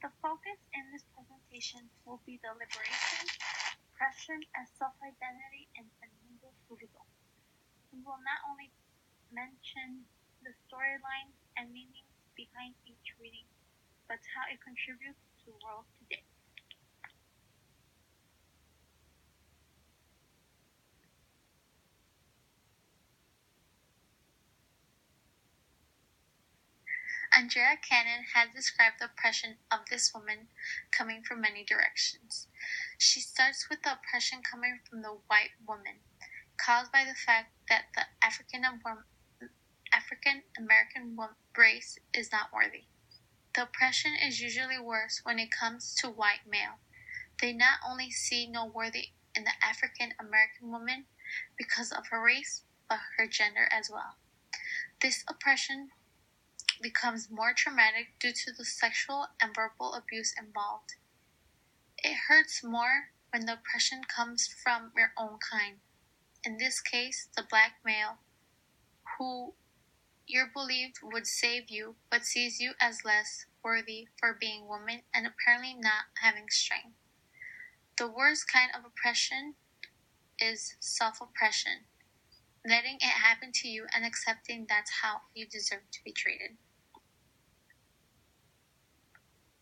The focus in this presentation will be the liberation, oppression, and self-identity in Fernando Zurdo. We will not only mention the storylines and meanings behind each reading, but how it contributes to the world today. Andrea Cannon has described the oppression of this woman coming from many directions. She starts with the oppression coming from the white woman, caused by the fact that the African American race is not worthy. The oppression is usually worse when it comes to white male. They not only see no worthy in the African American woman because of her race, but her gender as well. This oppression becomes more traumatic due to the sexual and verbal abuse involved. It hurts more when the oppression comes from your own kind. In this case, the black male, who you believed would save you, but sees you as less worthy for being woman and apparently not having strength. The worst kind of oppression is self-oppression, letting it happen to you and accepting that's how you deserve to be treated.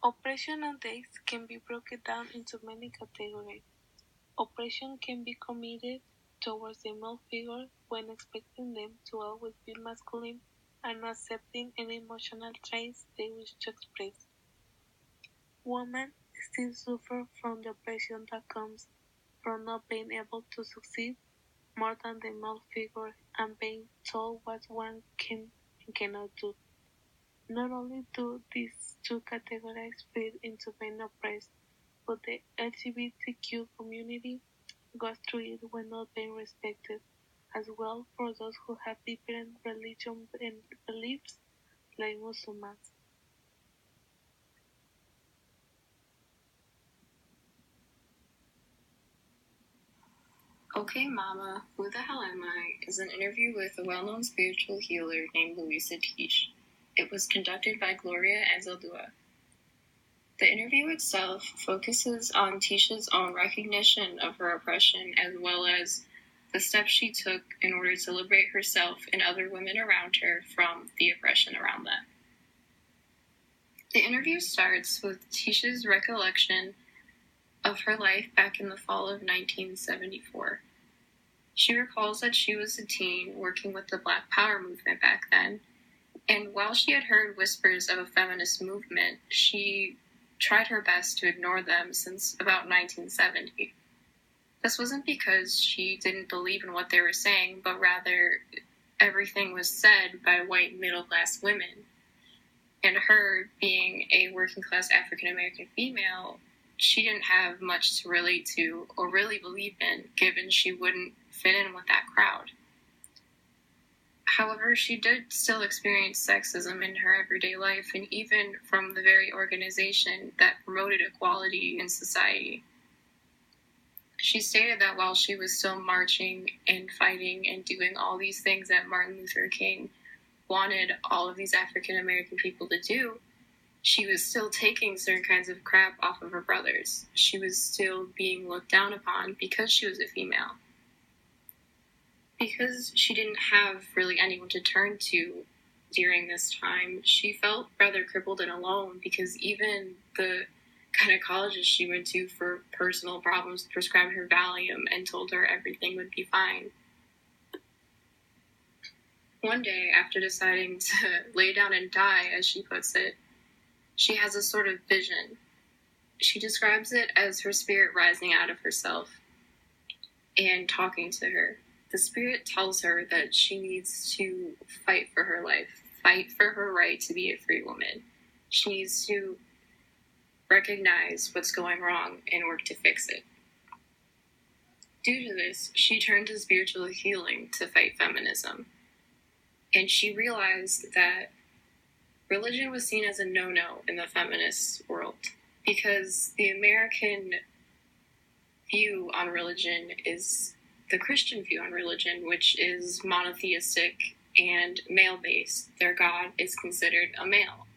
Oppression nowadays can be broken down into many categories. Oppression can be committed towards the male figure when expecting them to always be masculine and not accepting any emotional traits they wish to express. Women still suffer from the oppression that comes from not being able to succeed more than the male figure and being told what one can and cannot do. Not only do these two categories fit into being oppressed, but the LGBTQ community goes through it when not being respected, as well for those who have different religion and beliefs, like Muslims. Okay Mama, Who the Hell Am I? Is an interview with a well-known spiritual healer named Luisa Tiche. It was conducted by Gloria Anzaldúa. The interview itself focuses on Tiche's own recognition of her oppression as well as the steps she took in order to liberate herself and other women around her from the oppression around them. The interview starts with Tiche's recollection of her life back in the fall of 1974. She recalls that she was a teen working with the Black Power movement back then, and while she had heard whispers of a feminist movement, she tried her best to ignore them since about 1970. This wasn't because she didn't believe in what they were saying, but rather everything was said by white middle-class women. And her, being a working-class African-American female, she didn't have much to relate to or really believe in, given she wouldn't fit in with that crowd. However, she did still experience sexism in her everyday life, and even from the very organization that promoted equality in society. She stated that while she was still marching and fighting and doing all these things that Martin Luther King wanted all of these African American people to do, she was still taking certain kinds of crap off of her brothers. She was still being looked down upon because she was a female. Because she didn't have really anyone to turn to during this time, she felt rather crippled and alone because even the gynecologist she went to for personal problems prescribed her Valium and told her everything would be fine. One day, after deciding to lay down and die, as she puts it, she has a sort of vision. She describes it as her spirit rising out of herself and talking to her. The spirit tells her that she needs to fight for her life, fight for her right to be a free woman. She needs to recognize what's going wrong and work to fix it. Due to this, she turned to spiritual healing to fight feminism. And she realized that religion was seen as a no-no in the feminist world because the American view on religion is the Christian view on religion, which is monotheistic and male-based. Their God is considered a male.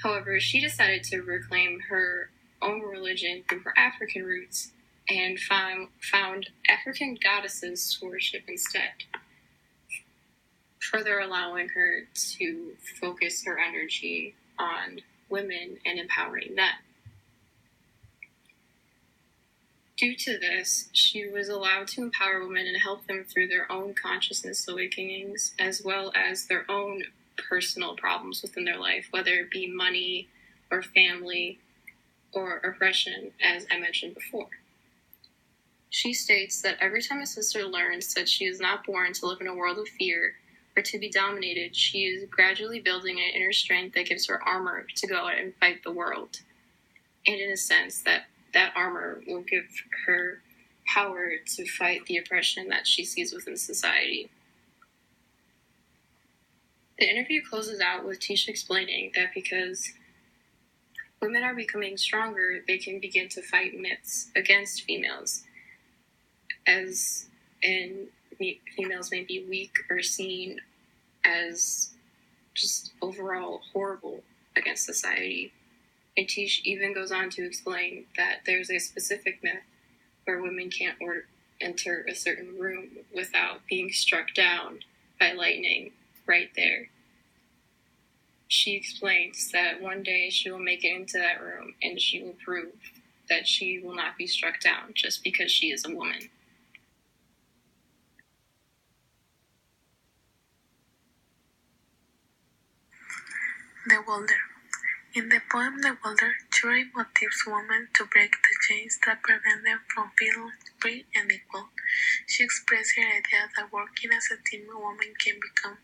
However, she decided to reclaim her own religion through her African roots and found African goddesses to worship instead, further allowing her to focus her energy on women and empowering them. Due to this, she was allowed to empower women and help them through their own consciousness awakenings, as well as their own personal problems within their life, whether it be money or family or oppression, as I mentioned before. She states that every time a sister learns that she is not born to live in a world of fear or to be dominated, she is gradually building an inner strength that gives her armor to go out and fight the world. And in a sense, that armor will give her power to fight the oppression that she sees within society. The interview closes out with Tisha explaining that because women are becoming stronger, they can begin to fight myths against females, as in females may be weak or seen as just overall horrible against society. And Tish even goes on to explain that there's a specific myth where women can't enter a certain room without being struck down by lightning right there. She explains that one day she will make it into that room and she will prove that she will not be struck down just because she is a woman. The Welder. In the poem The Welder, Turing motives women to break the chains that prevent them from feeling free and equal. She expressed her idea that working as a team, women can become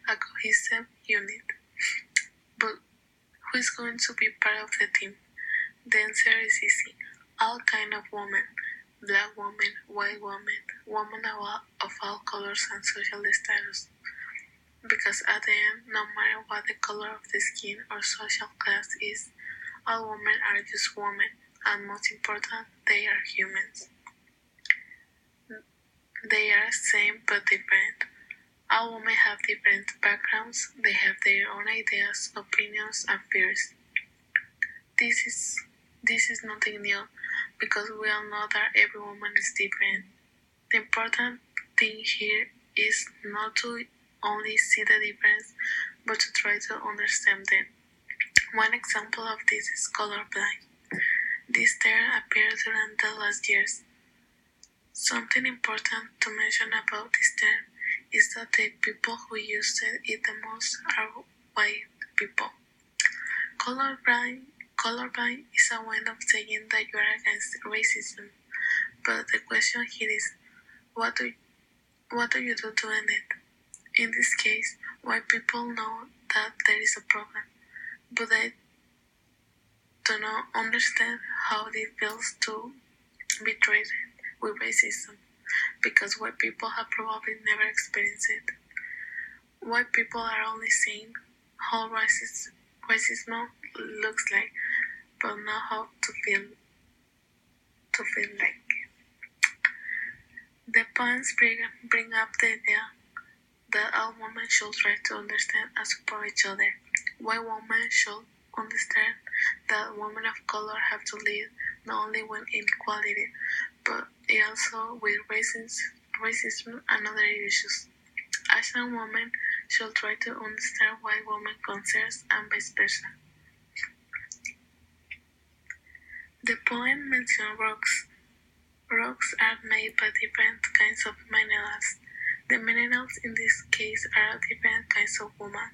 a cohesive unit. But who is going to be part of the team? The answer is easy. All kinds of women. Black women, white women, women of all colors and social status. Because at the end, no matter what the color of the skin or social class is, all women are just women, and most important, they are humans. They are same but different. All women have different backgrounds, they have their own ideas, opinions, and fears. This is nothing new, because we all know that every woman is different. The important thing here is not to only see the difference, but to try to understand them. One example of this is colorblind. This term appeared during the last years. Something important to mention about this term is that the people who use it the most are white people. Colorblind is a way of saying that you are against racism, but the question here is, what do you do to end it? In this case, white people know that there is a problem, but they do not understand how it feels to be treated with racism, because white people have probably never experienced it. White people are only seeing how racism looks like, but not how to feel like. The poems bring up the idea that all women should try to understand and support each other. White women should understand that women of color have to live not only with inequality, but also with racism and other issues. Asian women should try to understand white women concerns and vice versa. The poem mentions rocks. Rocks are made by different kinds of minerals. The minerals in this case are different kinds of women.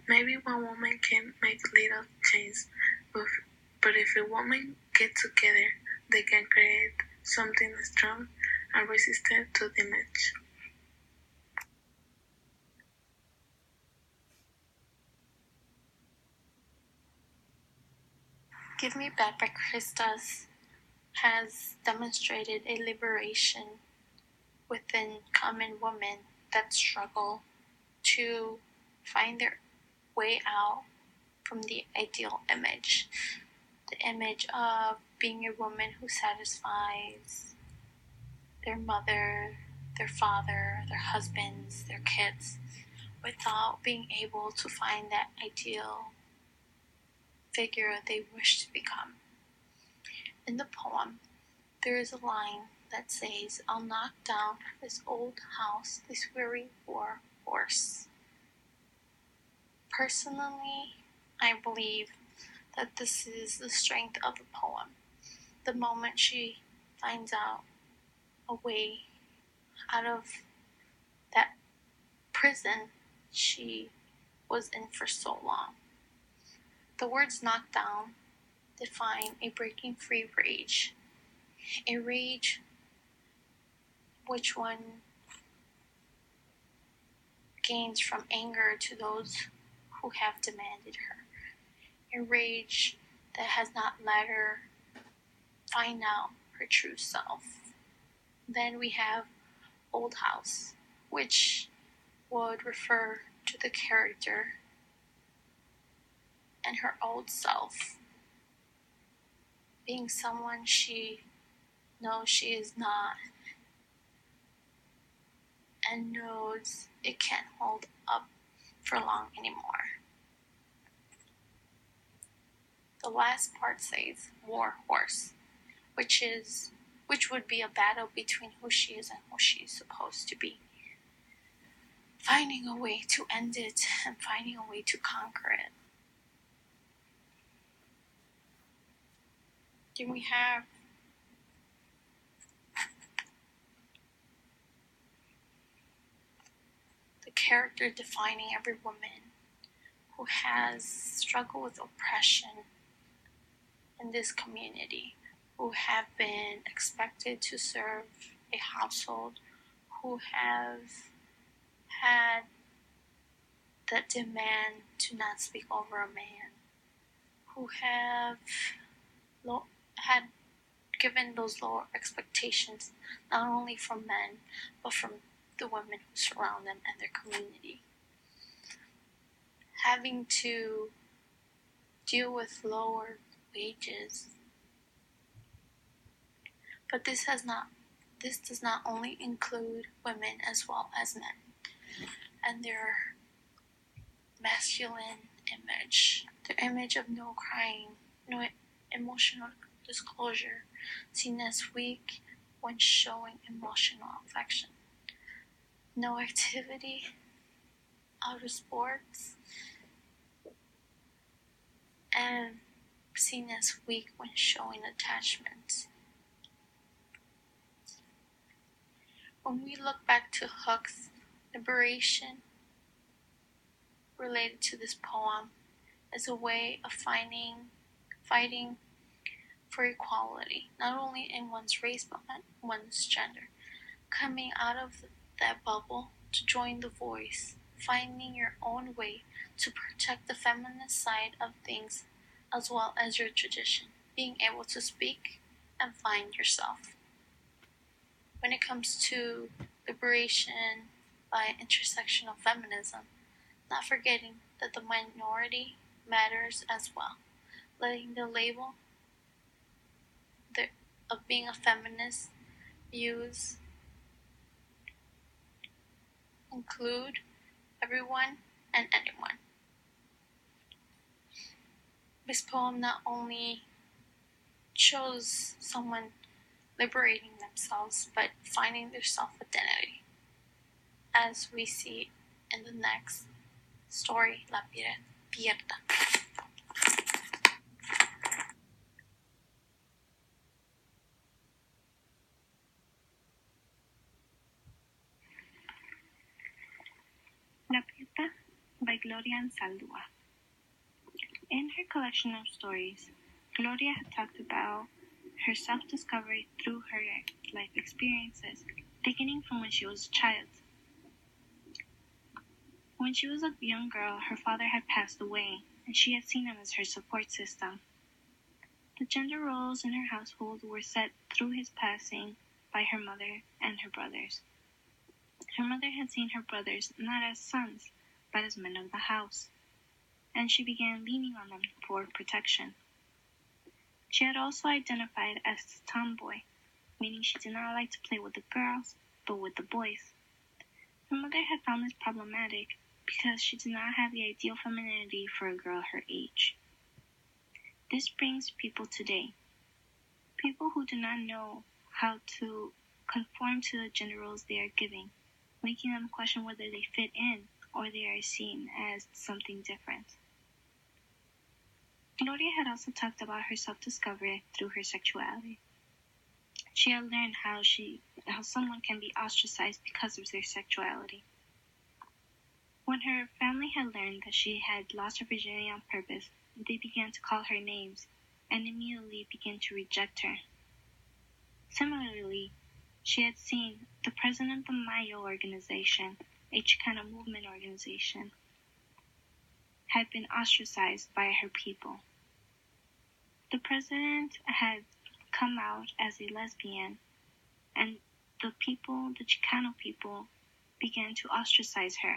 Maybe one woman can make little change, but if a woman get together, they can create something strong and resistant to damage. Give Me Back by Christas has demonstrated a liberation within common women that struggle to find their way out from the ideal image. The image of being a woman who satisfies their mother, their father, their husbands, their kids, without being able to find that ideal figure they wish to become. In the poem, there is a line that says, "I'll knock down this old house, this weary war horse." Personally, I believe that this is the strength of the poem. The moment she finds out a way out of that prison she was in for so long. The words "knock down" define a breaking free rage, a rage which one gains from anger to those who have demanded her, a rage that has not let her find out her true self. Then we have Old House, which would refer to the character and her old self being someone she knows she is not and knows it can't hold up for long anymore. The last part says war horse, which would be a battle between who she is and who she is supposed to be. Finding a way to end it and finding a way to conquer it. Then we have the character defining every woman who has struggled with oppression in this community, who have been expected to serve a household, who have had that demand to not speak over a man, who have had given those lower expectations not only from men but from the women who surround them and their community. Having to deal with lower wages. But this does not only include women as well as men and their masculine image, their image of no crying, no emotional disclosure, seen as weak when showing emotional affection, no activity, outer sports, and seen as weak when showing attachment. When we look back to Hook's liberation related to this poem as a way of fighting for equality, not only in one's race but one's gender, coming out of that bubble to join the voice, finding your own way to protect the feminist side of things as well as your tradition, being able to speak and find yourself. When it comes to liberation by intersectional feminism, not forgetting that the minority matters as well, letting the label of being a feminist views include everyone and anyone. This poem not only shows someone liberating themselves, but finding their self-identity, as we see in the next story, La Pierda. La Pierda by Gloria Anzaldúa. In her collection of stories, Gloria had talked about her self-discovery through her life experiences, beginning from when she was a child. When she was a young girl, her father had passed away, and she had seen him as her support system. The gender roles in her household were set through his passing by her mother and her brothers. Her mother had seen her brothers not as sons, but as men of the house, and she began leaning on them for protection. She had also identified as a tomboy, meaning she did not like to play with the girls, but with the boys. Her mother had found this problematic because she did not have the ideal femininity for a girl her age. This brings people today. People who do not know how to conform to the gender roles they are giving, making them question whether they fit in or they are seen as something different. Gloria had also talked about her self-discovery through her sexuality. She had learned how someone can be ostracized because of their sexuality. When her family had learned that she had lost her virginity on purpose, they began to call her names and immediately began to reject her. Similarly, she had seen the president of the Mayo organization, a Chicano movement organization, had been ostracized by her people. The president had come out as a lesbian, and the Chicano people, began to ostracize her.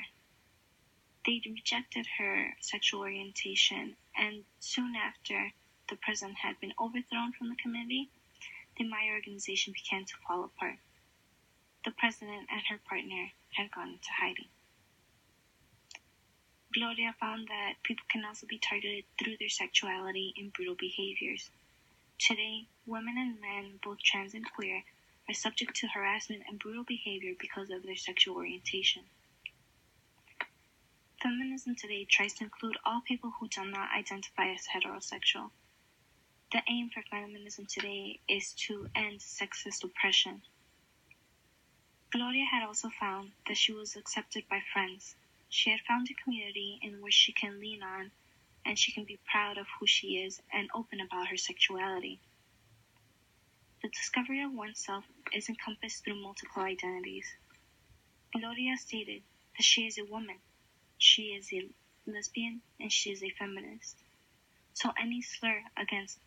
They rejected her sexual orientation, and soon after the president had been overthrown from the community, the Mayo organization began to fall apart. The president and her partner had gone into hiding. Gloria found that people can also be targeted through their sexuality in brutal behaviors. Today, women and men, both trans and queer, are subject to harassment and brutal behavior because of their sexual orientation. Feminism today tries to include all people who do not identify as heterosexual. The aim for feminism today is to end sexist oppression. Gloria had also found that she was accepted by friends. She had found a community in which she can lean on, and she can be proud of who she is and open about her sexuality. The discovery of oneself is encompassed through multiple identities. Gloria stated that she is a woman, she is a lesbian, and she is a feminist. So any slur against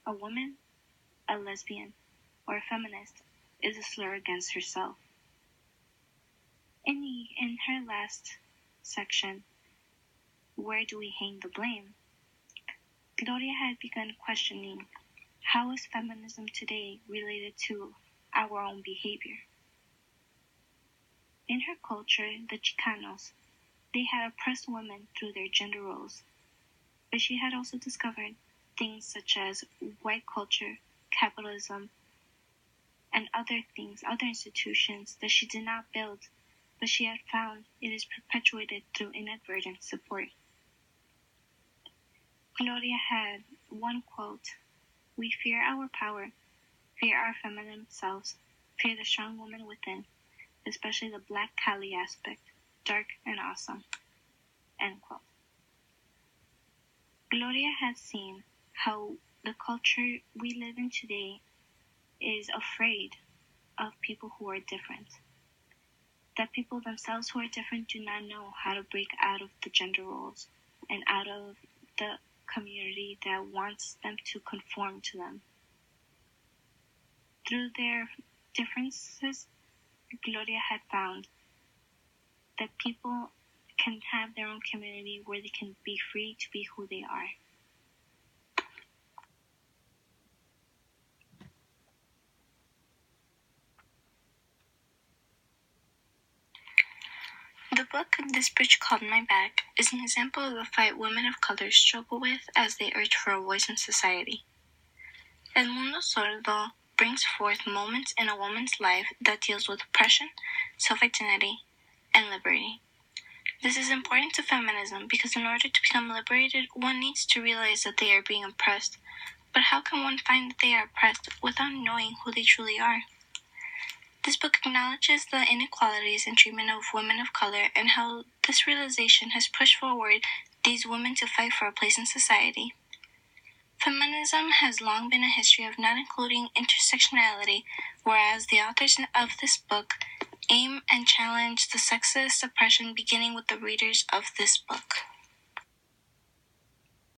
a woman, a lesbian, or a feminist is a slur against herself. In her last section, Where Do We Hang the Blame?, Gloria had begun questioning how is feminism today related to our own behavior. In her culture, the Chicanos, they had oppressed women through their gender roles, but she had also discovered things such as white culture, capitalism, and other institutions that she did not build, but she had found it is perpetuated through inadvertent support. Gloria had one quote: "We fear our power, fear our feminine selves, fear the strong woman within, especially the Black Kali aspect, dark and awesome." End quote. Gloria had seen how the culture we live in today is afraid of people who are different. That people themselves who are different do not know how to break out of the gender roles and out of the community that wants them to conform to them. Through their differences, Gloria had found that people can have their own community where they can be free to be who they are. The book, This Bridge Called My Back, is an example of the fight women of color struggle with as they urge for a voice in society. El Mundo Sordo brings forth moments in a woman's life that deals with oppression, self-identity, and liberty. This is important to feminism because in order to become liberated, one needs to realize that they are being oppressed. But how can one find that they are oppressed without knowing who they truly are? This book acknowledges the inequalities in treatment of women of color and how this realization has pushed forward these women to fight for a place in society. Feminism has long been a history of not including intersectionality, whereas the authors of this book aim and challenge the sexist oppression beginning with the readers of this book.